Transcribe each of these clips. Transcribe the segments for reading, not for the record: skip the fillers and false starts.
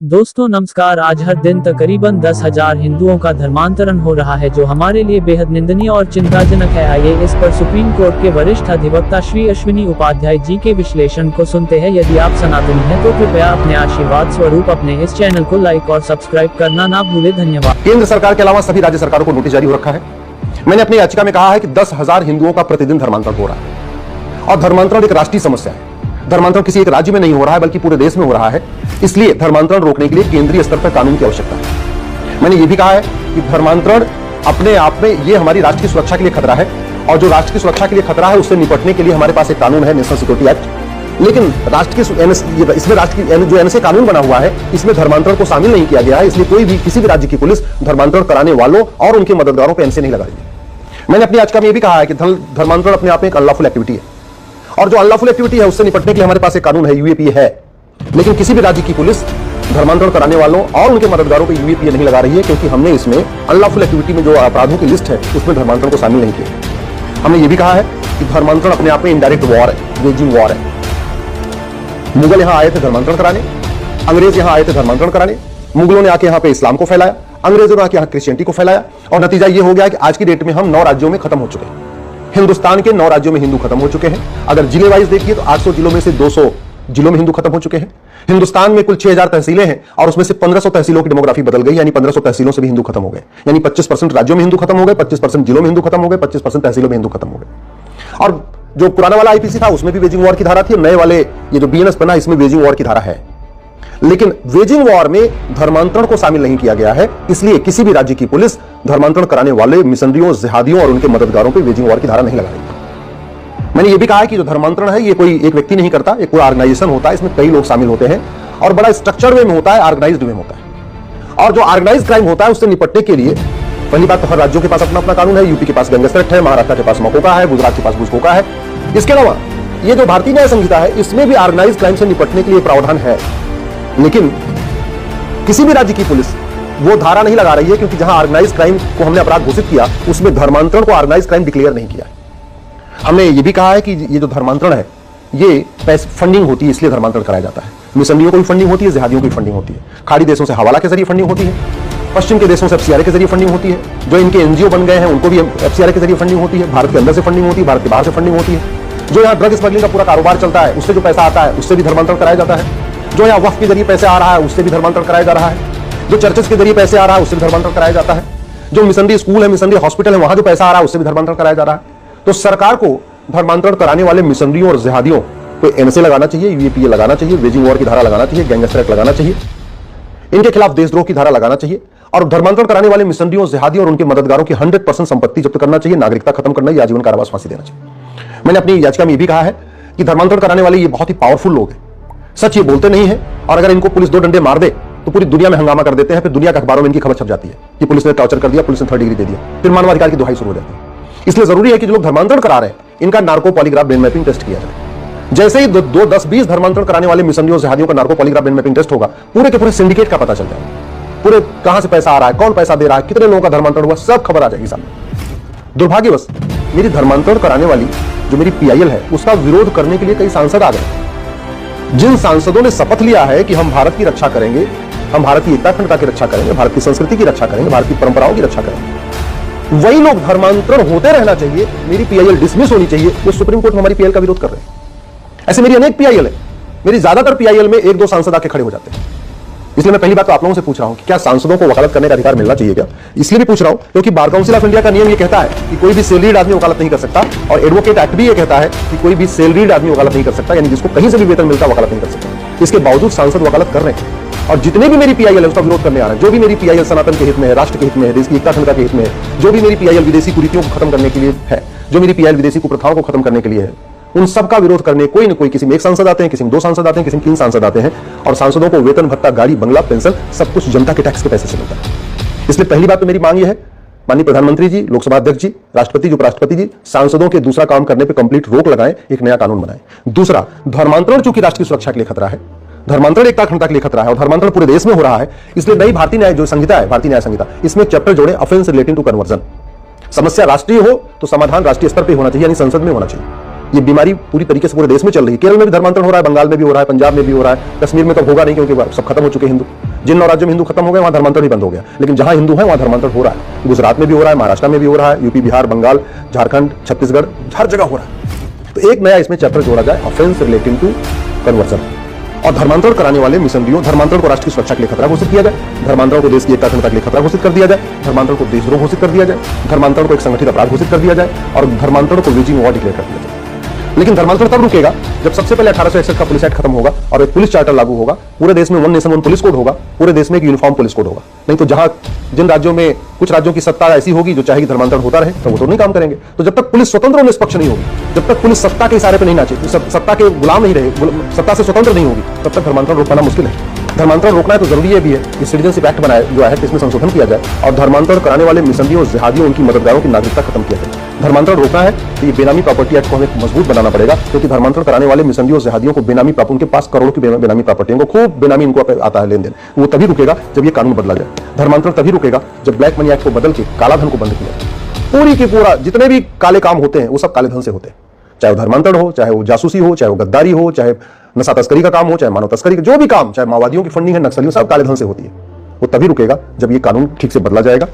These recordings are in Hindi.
दोस्तों नमस्कार। आज हर दिन तकरीबन 10,000 हिंदुओं का धर्मांतरण हो रहा है, जो हमारे लिए बेहद निंदनीय और चिंताजनक है। आइए इस पर सुप्रीम कोर्ट के वरिष्ठ अधिवक्ता श्री अश्विनी उपाध्याय जी के विश्लेषण को सुनते हैं। यदि आप सनातनी हैं तो कृपया अपने आशीर्वाद स्वरूप अपने इस चैनल को लाइक और सब्सक्राइब करना ना भूले। धन्यवाद। केंद्र सरकार के अलावा सभी राज्य सरकारों को नोटिस जारी हो रखा है। मैंने अपनी याचिका में कहा है कि 10,000 हिंदुओं का प्रतिदिन धर्मांतरण हो रहा है और धर्मांतरण एक राष्ट्रीय समस्या है। धर्मांतरण किसी एक राज्य में नहीं हो रहा है बल्कि पूरे देश में हो रहा है। इसलिए धर्मांतरण रोकने के लिए केंद्रीय स्तर पर कानून की आवश्यकता है। मैंने यह भी कहा है कि धर्मांतरण अपने आप में यह हमारी राष्ट्र की सुरक्षा के लिए खतरा है और जो राष्ट्र की सुरक्षा के लिए खतरा है उससे निपटने के लिए हमारे पास एक कानून है, नेशनल सिक्योरिटी एक्ट। लेकिन इसमें राष्ट्र की जो एनएसए कानून बना हुआ है इसमें धर्मांतरण को शामिल नहीं किया गया है। इसलिए कोई भी किसी भी राज्य की पुलिस धर्मांतरण कराने वालों और उनके मददगारों पर एनएसए नहीं लगा रही है। मैंने अपनी याचिका में यह भी कहा है कि धर्मांतरण अपने आप में एक अनलॉफुल एक्टिविटी है और जो अनलॉफुल एक्टिविटी है उससे निपटने के लिए हमारे पास एक कानून है, यूएपीए है। लेकिन किसी भी राज्य की पुलिस धर्मांतरण कराने वालों और उनके मददगारों पर यूएपीए नहीं लगा रही है, क्योंकि हमने इसमें अनलॉफुल एक्टिविटी में जो अपराधों की लिस्ट है उसमें धर्मांतरण को शामिल नहीं किया। हमने ये भी कहा है कि धर्मांतरण अपने आप में इनडायरेक्ट वॉर है, वेजिंग वॉर है। मुगल यहां आए थे धर्मांतरण कराने, अंग्रेज यहां आए थे धर्मांतरण कराने। मुगलों ने आके यहां पे इस्लाम को फैलाया, अंग्रेजों ने आके यहां क्रिश्चियनिटी को फैलाया और नतीजा ये हो गया कि आज की डेट में हम 9 राज्यों में खत्म हो चुके हैं। हिंदुस्तान के 9 राज्यों में हिंदू खत्म हो चुके हैं। अगर जिले वाइज देखिए तो 800 जिलों में से 200 जिलों में हिंदू खत्म हो चुके हैं। हिंदुस्तान में कुल 6000 तहसीलें हैं और उसमें से 1500 तहसीलों की डेमोग्राफी बदल गई, यानी 1500 तहसीलों से भी हिंदू खत्म हो गए। यानी 25% राज्यों में हिंदू खत्म हो गए, 25% जिलों में हिंदू खत्म हो गए, 25% तहसीलों में हिंदू खत्म हो गए। और जो पुराना वाला आईपीसी था उसमें भी वेजिंग वॉर की धारा थी, नए वाले ये जो बीएनएस बना इसमें वेजिंग वॉर की धारा है। लेकिन वेजिंग वॉर में धर्मांतरण को शामिल नहीं किया गया है, इसलिए किसी भी राज्य की पुलिस धर्मांतरण कराने वाले मिशनरियों, जिहादियों और उनके मददगारों पर वेजिंग वॉर की धारा नहीं लगा रही। मैंने ये भी कहा है कि जो धर्मांतरण है ये कोई एक व्यक्ति नहीं करता, एक पूरा ऑर्गेनाइजेशन होता है, इसमें कई लोग शामिल होते हैं और बड़ा स्ट्रक्चर्ड वे में होता है, ऑर्गेनाइज्ड वे में होता है। और जो ऑर्गेनाइज्ड क्राइम होता है उससे निपटने के लिए पहली बात तो हर राज्यों के पास अपना अपना कानून है। यूपी के पास गैंगस्टर एक्ट है, महाराष्ट्र के पास मकोका है, गुजरात के पास बुजकोका है। इसके अलावा ये जो भारतीय न्याय संहिता है इसमें भी ऑर्गेनाइज्ड क्राइम से निपटने के लिए प्रावधान है। लेकिन किसी भी राज्य की पुलिस वो धारा नहीं लगा रही है, क्योंकि जहां ऑर्गेनाइज्ड क्राइम को हमने अपराध घोषित किया उसमें धर्मांतरण को ऑर्गेनाइज्ड क्राइम डिक्लेयर नहीं किया। हमने ये भी कहा है कि ये जो धर्मांतरण है ये पैसे फंडिंग होती है, इसलिए धर्मांतरण कराया जाता है। मिशनरियों को भी फंडिंग होती है, जिहादियों की फंडिंग होती है, खाड़ी देशों से हवाला के जरिए फंडिंग होती है, पश्चिम के देशों से एफसीआरए के जरिए फंडिंग होती है, जो इनके एनजीओ बन गए हैं उनको भी एफसीआरए के जरिए फंडिंग होती है, भारत के अंदर से फंडिंग होती है, भारत के बाहर से फंडिंग होती है। जो यहाँ ड्रग स्मगलिंग का पूरा कारोबार चलता है उससे जो पैसा आता है उससे भी धर्मांतरण कराया जाता है। जो यहाँ वक्फ के जरिए पैसे आ रहा है उससे भी धर्मांतरण कराया जा रहा है। जो चर्चेस के जरिए पैसे आ रहा है उससे भी धर्मांतरण कराया जाता है। जो मिशनरी स्कूल है, मिशनरी हॉस्पिटल है, वहां जो पैसा आ रहा है उससे भी धर्मांतरण कराया जा रहा है। तो सरकार को धर्मांतरण कराने वाले मिशनरियों और जिहादियों को एनएसए लगाना चाहिए, यूएपीए लगाना चाहिए, वेजिंग वॉर की धारा लगाना चाहिए, गैंगस्टर एक्ट लगाना चाहिए, इनके खिलाफ देशद्रोह की धारा लगाना चाहिए और धर्मांतरण कराने वाले मिशनरियों, जिहादियों और उनके मददगारों की 100% संपत्ति जब्त करना चाहिए, नागरिकता खत्म करना या आजीवन कारावास फांसी देना चाहिए। मैंने अपनी याचिका में यह भी कहा है कि धर्मांतरण कराने वाले ये बहुत ही पावरफुल लोग हैं, सच ये बोलते नहीं है और अगर इनको पुलिस 2 डंडे मार दे तो पूरी दुनिया में हंगामा कर देते हैं। फिर दुनिया के अखबारों में इनकी खबर छप जाती है कि पुलिस ने टॉर्चर कर दिया, पुलिस ने 3rd डिग्री दे दिया, फिर मानवाधिकार की दुहाई शुरू हो जाती है। इसलिए जरूरी है कि जो लोग धर्मांतरण करा रहे हैं इनका narco polygraph brain mapping test किया जाए। जैसे ही 10-20 धर्मांतरण कराने वाले मिशनरियों, जिहादियों का narco polygraph brain mapping test होगा, पूरे के पूरे सिंडिकेट का पता चल जाएगा, पूरे कहां से पैसा आ रहा है, कौन पैसा दे रहा है, कितने लोगों का धर्मांतरण हुआ, सब खबर आ जाएगी सामने। दुर्भाग्यवश मेरी धर्मांतरण कराने वाली जो मेरी पीआईएल है उसका विरोध करने के लिए कई सांसद आ गए। जिन सांसदों ने शपथ लिया है कि हम भारत की रक्षा करेंगे, हम भारत की एकता अखंडता की रक्षा करेंगे, भारत की संस्कृति की रक्षा करेंगे, भारत की परंपराओं की रक्षा करेंगे, वही लोग धर्मांतरण होते रहना चाहिए, मेरी पीआईएल डिसमिस होनी चाहिए, वो सुप्रीम कोर्ट में हमारी पीआईएल का विरोध कर रहे हैं। ऐसे मेरी अनेक पीआईएल है, मेरी ज्यादातर पीआईएल में 1-2 सांसद आके खड़े हो जाते हैं। इसलिए मैं पहली बात तो आप लोगों से पूछ रहा हूं कि क्या सांसदों को वकालत करने का अधिकार मिलना चाहिए क्या? इसलिए भी पूछ रहा हूं क्योंकि बार काउंसिल ऑफ इंडिया का नियम यह कहता है कि कोई भी सैलरीड आदमी वकालत नहीं कर सकता और एडवोकेट एक्ट भी यह कहता है कि कोई भी सैलरीड आदमी वकालत नहीं कर सकता, यानी जिसको कहीं से भी वेतन मिलता वकालत नहीं कर सकता। इसके बावजूद सांसद वकालत कर रहे हैं और जितने भी मेरी पीआईएल है उसका विरोध करने आ रहे हैं। जो भी मेरी पीआईएल सनातन के हित में है, राष्ट्र के हित में है, देश की एकता अखंडता के हित में है, जो भी मेरी पीआईएल विदेशी कुरीतियों को खत्म करने के लिए है, जो मेरी पीआईएल विदेशी कुप्रथाओं को खत्म करने के लिए है, उन सबका विरोध करने कोई न कोई, किसी में 1 सांसद आते हैं, किसी में 2 सांसद आते हैं, किसी में 3 सांसद आते हैं और सांसदों को वेतन, भत्ता, गाड़ी, बंगला, पेंशन सब कुछ जनता के टैक्स के पैसे से मिलता है। इसलिए पहली बात तो मेरी मांग यह है, माननीय प्रधानमंत्री जी, लोकसभा अध्यक्ष जी, राष्ट्रपति, उपराष्ट्रपति जी, सांसदों के दूसरा काम करने पर कंप्लीट रोक लगाएं, एक नया कानून बनाएं। दूसरा, धर्मांतरण चूंकि राष्ट्र की सुरक्षा के लिए खतरा है, धर्मांतरण एकता अखंडता के लिए खतरा है और धर्मांतरण पूरे देश में हो रहा है, इसलिए नई भारतीय न्याय जो संहिता है, भारतीय न्याय संहिता, इसमें एक चैप्टर जोड़े, ऑफेंस रिलेटिंग टू कन्वर्जन। समस्या राष्ट्रीय हो तो समाधान राष्ट्रीय स्तर पर होना चाहिए, यानी संसद में होना चाहिए। ये बीमारी पूरी तरीके से पूरे देश में चल रही है। केरल में भी धर्मांतरण हो रहा है, बंगाल में भी हो रहा है, पंजाब में भी हो रहा है, कश्मीर में तो होगा नहीं क्योंकि सब खत्म हो चुके हिंदू। जिन 9 राज्यों में हिंदू खत्म हो गए वहां धर्मांतरण ही बंद हो गया, लेकिन जहां हिंदू है वहां धर्मांतरण हो रहा है। गुजरात में भी हो रहा है, महाराष्ट्र में भी हो रहा है, यूपी, बिहार, बंगाल, झारखंड, छत्तीसगढ़, हर जगह हो रहा है। तो एक नया इसमें चैप्टर जोड़ा जाए, ऑफेंस रिलेटिंग टू कन्वर्जन। और धर्मांतरण कराने वाले मिशनरियों, धर्मांतरण को राष्ट्र की सुरक्षा के लिए खतरा घोषित किया जाए, धर्मांतरण को देश की एकता अखंडता के लिए खतरा घोषित कर दिया जाए, धर्मांतरण को देशद्रोह घोषित कर दिया जाए, धर्मांतरण को एक संगठित अपराध घोषित कर दिया जाए और धर्मांतरण को वेजिंग वॉर डिक्लेयर कर दिया जाए। लेकिन धर्मांतरण तब रुकेगा जब सबसे पहले 1861 का पुलिस एक्ट खत्म होगा और एक पुलिस चार्टर लागू होगा, पूरे देश में one nation one police code होगा, पूरे देश में एक यूनिफॉर्म पुलिस कोड होगा। नहीं तो जहां जिन राज्यों में कुछ राज्यों की सत्ता ऐसी होगी जो चाहेगी धर्मांतरण होता रहे, तो वो तो नहीं काम करेंगे। तो जब तक पुलिस स्वतंत्र और निष्पक्ष नहीं होगी, जब तक पुलिस सत्ता के इशारे पर नहीं नाचे, सत्ता के गुलाम नहीं रहे, सत्ता से स्वतंत्र नहीं होगी, तब तक धर्मांतरण रोक पाना मुश्किल है। धर्मांतरण रोकना है तो जरूरी ये भी है कि सिटीजनशिप एक्ट बनाए जो है इसमें संशोधन किया जाए और धर्मांतरण कराने वाले मिशनरियों, जिहादियों, उनकी मददगारों की नागरिकता खत्म किया जाए। धर्मांतरण रोकना है तो ये बेनामी प्रॉपर्टी एक्ट को हमें मजबूत बनाना पड़ेगा, क्योंकि धर्मांतरण कराने वाले मिशनरियों, जिहादियों को बेनामी उनके पास करोड़ों की बेनामी प्रॉपर्टी, उनको खूब बेनामी इनको आता है लेन देन, वो तभी रुकेगा जब ये कानून बदला जाए। धर्मांतरण तभी रुकेगा जब ब्लैक मनी एक्ट को बदल के काला धन को बंद किया जाए। पूरी की पूरा जितने भी काले काम होते हैं वो सब काले धन से होते हैं, चाहे वो धर्मांतरण हो, चाहे वो जासूसी हो, चाहे वो गद्दारी हो, चाहे नशा तस्करी का काम हो, चाहे मानव तस्करी का जो भी काम, चाहे माओवादियों की फंडिंग है, नक्सलियों, सब काले धन से होती है। वो तभी रुकेगा जब ये कानून ठीक से बदला जाएगा।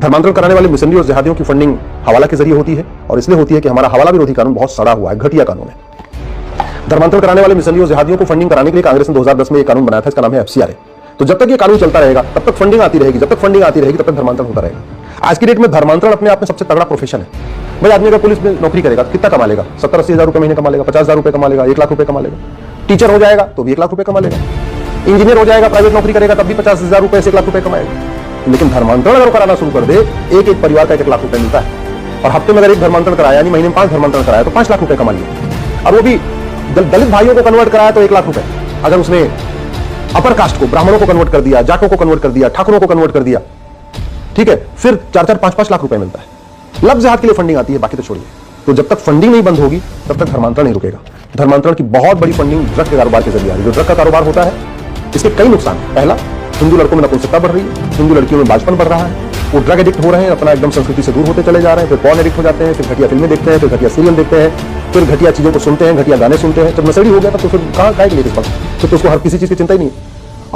धर्मांतरण कराने वाले मिशनरी और जिहादियों की फंडिंग हवाला के जरिए होती है और इसलिए होती है कि हमारा हवाला विरोधी कानून बहुत सड़ा हुआ है, घटिया कानून है। धर्मांतरण कराने वाले मिशनरी और जिहादियों को फंडिंग कराने के लिए कांग्रेस ने 2010 में एक कानून बनाया था, इसका नाम है FCRA। तो जब तक ये कानून चलता रहेगा तब तक फंडिंग आती रहेगी, जब तक फंडिंग आती रहेगी तब तक धर्मांतरण होता रहेगा। आज की डेट में धर्मांतरण अपने आप में सबसे तगड़ा प्रोफेशन है। भाई आदमी अगर पुलिस में नौकरी करेगा कितना कमा लेगा? 70-80 हजार रुपए महीने कमा लेगा, 50,000 रुपए कमा लेगा, 1 लाख रुपए कमा लेगा। टीचर हो जाएगा तो भी 1 लाख रुपए कमा लेगा। इंजीनियर हो जाएगा, प्राइवेट नौकरी करेगा तब भी 50,000 रुपए से 1 लाख रुपए कमाएगा। लेकिन धर्मांतरण अगर कराना शुरू कर दे, एक परिवार का 1 लाख रुपए मिलता है। और हफ्ते में अगर एक धर्मांतरण कराया, यानी महीने में 5 धर्मांतरण कराया तो 5 लाख रुपए कमा लिया। और वो भी दलित भाइयों को कन्वर्ट कराया तो 1 लाख रुपए। अगर उसने अपर कास्ट को, ब्राह्मणों को कन्वर्ट कर दिया, जाटों को कन्वर्ट कर दिया, ठाकुरों को कन्वर्ट कर दिया, ठीक है, फिर 4-4, 5-5 लाख रुपए मिलता है। लफ्ज जिहाद के लिए फंडिंग आती है, बाकी तो छोड़िए। तो जब तक फंडिंग नहीं बंद होगी तब तक धर्मांतरण नहीं रुकेगा। धर्मांतरण की बहुत बड़ी फंडिंग ड्रग के कारोबार के जरिए आ रही है। जो ड्रग का कारोबार होता है इसके कई नुकसान। पहला, हिंदू लड़कों में नपुंसकता बढ़ रही है, हिंदू लड़कियों में बाजपन बढ़ रहा है, वो ड्रग एडिक्ट हो रहे हैं, अपना एकदम संस्कृति से दूर होते चले जा रहे हैं, फिर पॉर्न एडिक्ट हो जाते हैं, फिर घटिया फिल्में देखते हैं, फिर घटिया सीरियल देखते हैं, फिर घटिया चीजों को सुनते हैं, घटिया गाने सुनते हैं। जब नशेड़ी हो गया तो फिर कहाँ के लिए फिर तो उसको हर किसी चीज की चिंता ही नहीं है।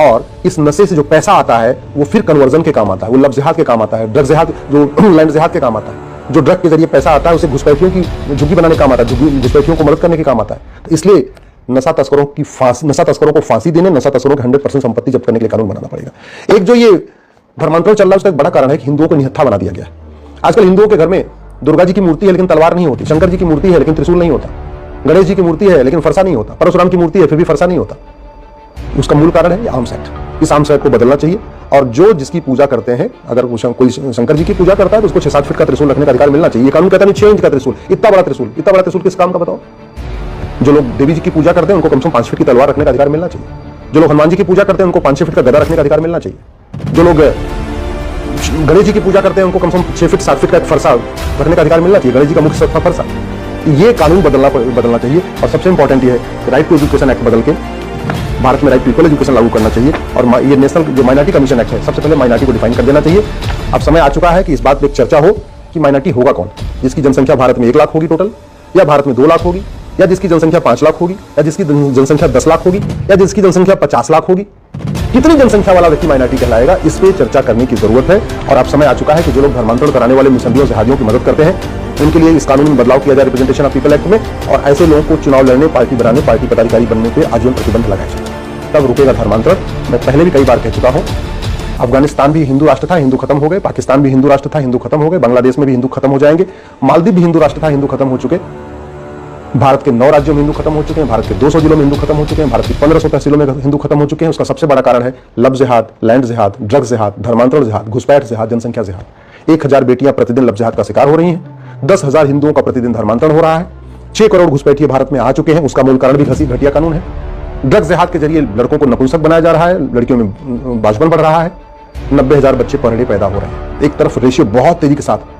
और इस नशे से जो पैसा आता है वो फिर कन्वर्जन के काम आता है, वो लव जिहाद के काम आता है, ड्रग जिहाद जो लैंड जिहाद के काम आता है। जो ड्रग के जरिए पैसा आता है उसे घुसपैठियों की झुग्गी बनाने काम आता है, घुसपैठियों को मदद करने के काम आता है। तो इसलिए नशा तस्करों को फांसी देने, नशा तस्करों की 100% संपत्ति जब्त करने के लिए कानून बनाना पड़ेगा। एक जो ये धर्मांतरण चल रहा है उसका एक बड़ा कारण है कि हिंदुओं को निहत्था बना दिया गया। आजकल हिंदुओं के घर में दुर्गा जी की मूर्ति है लेकिन तलवार नहीं होती, शंकर जी की मूर्ति है लेकिन त्रिशूल नहीं होता, गणेश जी की मूर्ति है लेकिन फरसा नहीं होता, परशुराम की मूर्ति है फिर भी फरसा नहीं होता। उसका मूल कारण है ये आर्म्स एक्ट। इस आर्म्स एक्ट को बदलना चाहिए और जो जिसकी पूजा करते हैं, अगर कोई शंकर जी की पूजा करता है तो उसको 6-7 फीट का त्रिशूल रखने का अधिकार मिलना चाहिए। ये कानून कहता नहीं 6 इंच का त्रिशूल, इतना बड़ा त्रिशूल किस काम का बताओ? जो लोग देवी जी की पूजा करते हैं उनको कम से कम 5 फीट की तलवार रखने का अधिकार मिलना चाहिए। जो लोग हनुमान जी की पूजा करते हैं उनको 5-6 फीट का गदा रखने का अधिकार मिलना चाहिए। जो लोग गणेश जी की पूजा करते हैं उनको कम से कम 6 फीट 7 फीट का फरसा रखने का अधिकार मिलना चाहिए, गणेश जी का मुख्य फरसा। ये कानून बदलना चाहिए। और सबसे इंपॉर्टेंट ये है राइट टू एजुकेशन एक्ट बदल के भारत में राइट टू इक्वल एजुकेशन लागू करना चाहिए। और ये नेशनल जो माइनॉरिटी कमीशन एक्ट है, सबसे पहले माइनॉरिटी को डिफाइन कर देना चाहिए। अब समय आ चुका है कि इस बात पर एक चर्चा हो कि माइनॉरिटी होगा कौन, जिसकी जनसंख्या भारत में 1 लाख होगी टोटल, या भारत में 2 लाख होगी, या जिसकी जनसंख्या 5 लाख होगी, या जिसकी जनसंख्या 10 लाख होगी, या जिसकी जनसंख्या 50 लाख होगी। कितनी जनसंख्या वाला व्यक्ति माइनॉरिटी कहलाएगा, इस पे चर्चा करने की जरूरत है। और अब समय आ चुका है कि जो लोग धर्मांतरण कराने वाले मिशनरियों जिहादियों की मदद करते हैं उनके लिए इस कानून में बदलाव किया जाए, रिप्रेजेंटेशन ऑफ पीपल एक्ट में। और ऐसे लोगों को चुनाव लड़ने, पार्टी बनाने, पार्टी पदाधिकारी बनने पे आजीवन प्रतिबंध लगाया जाए, तब रुकेगा धर्मांतरण। मैं पहले भी कई बार कह चुका हूं, अफगानिस्तान भी हिंदू राष्ट्र था, हिंदू खत्म हो गए, पाकिस्तान भी हिंदू राष्ट्र था, हिंदू खत्म हो गए, बांग्लादेश में भी हिंदू खत्म हो जाएंगे, मालदीव भी हिंदू राष्ट्र था, हिंदू खत्म हो चुके, भारत के 9 राज्यों में हिंदू खत्म हो चुके हैं, भारत के 200 जिलों में हिंदू खत्म हो चुके हैं, भारत की 1500 तहसीलों में हिंदू खत्म हो चुके हैं। उसका सबसे बड़ा कारण है लव जिहाद, लैंड जिहाद, ड्रग जिहाद, धर्मांतरण जिहाद, घुसपैठ जिहाद, जनसंख्या जिहाद। 1000 बेटियां प्रतिदिन लव जिहाद का शिकार हो रही हैं, 10,000 हिंदुओं का प्रतिदिन धर्मांतरण हो रहा है, 6 करोड़ घुसपैठिए भारत में आ चुके हैं। उसका मूल कारण भी घटिया कानून है। ड्रग जिहाद के जरिए लड़कों को नपुंसक बनाया जा रहा है, लड़कियों में बाजपन बढ़ रहा है, 90,000 बच्चे पर डे पैदा हो रहे हैं। एक तरफ रेशियो बहुत तेजी के साथ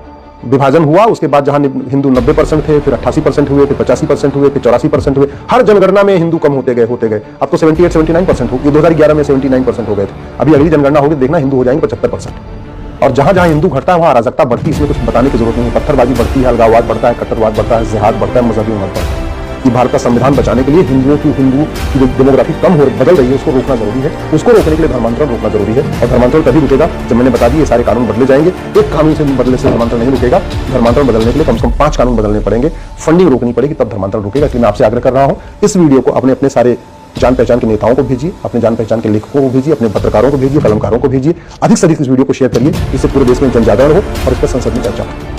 विभाजन हुआ, उसके बाद जहां हिंदू 90% थे, फिर 88% हुए, फिर 85% हुए, फिर 84% हुए। हर जनगणना में हिंदू कम होते गए। अब तो 78-79% हो, ये 2011 में 79% हो गए थे। अभी अगली जनगणना होगी, देखना हिंदू हो जाएंगे 75%। और जहां जहां हिंदू घटता है वहां अराजकता बढ़ती है। इसमें कुछ बताने की जरूरत नहीं है। पत्थरबाजी बढ़ती है, अलगाववाद बढ़ता है, कट्टरवाद बढ़ता है, जिहाद बढ़ता है, मजहबी उन्माद बढ़ता है। कि भारत का संविधान बचाने के लिए हिंदू की जो डेमोग्राफी बदल रही है उसको रोकना जरूरी है। उसको रोकने के लिए धर्मांतरण रोकना जरूरी है। और धर्मांतरण तभी रुकेगा जब मैंने बता दी ये सारे कानून बदले जाएंगे। एक कानून से बदलने से धर्मांतरण नहीं रुकेगा। धर्मांतरण बदलने के लिए कम से कम 5 कानून बदलने पड़ेंगे, फंडिंग रोकनी पड़ेगी, तब धर्मांतरण रुकेगा। इसलिए मैं आपसे आग्रह कर रहा हूं, इस वीडियो को अपने सारे जान पहचान के नेताओं को भेजिए, अपने जान पहचान के लेखकों को भेजिए, अपने पत्रकारों को भेजिए, कलमकारों को भेजिए। अधिक से अधिक इस वीडियो को शेयर करिए, इससे पूरे देश में जन जागरण हो और इस पर संसद में चर्चा हो।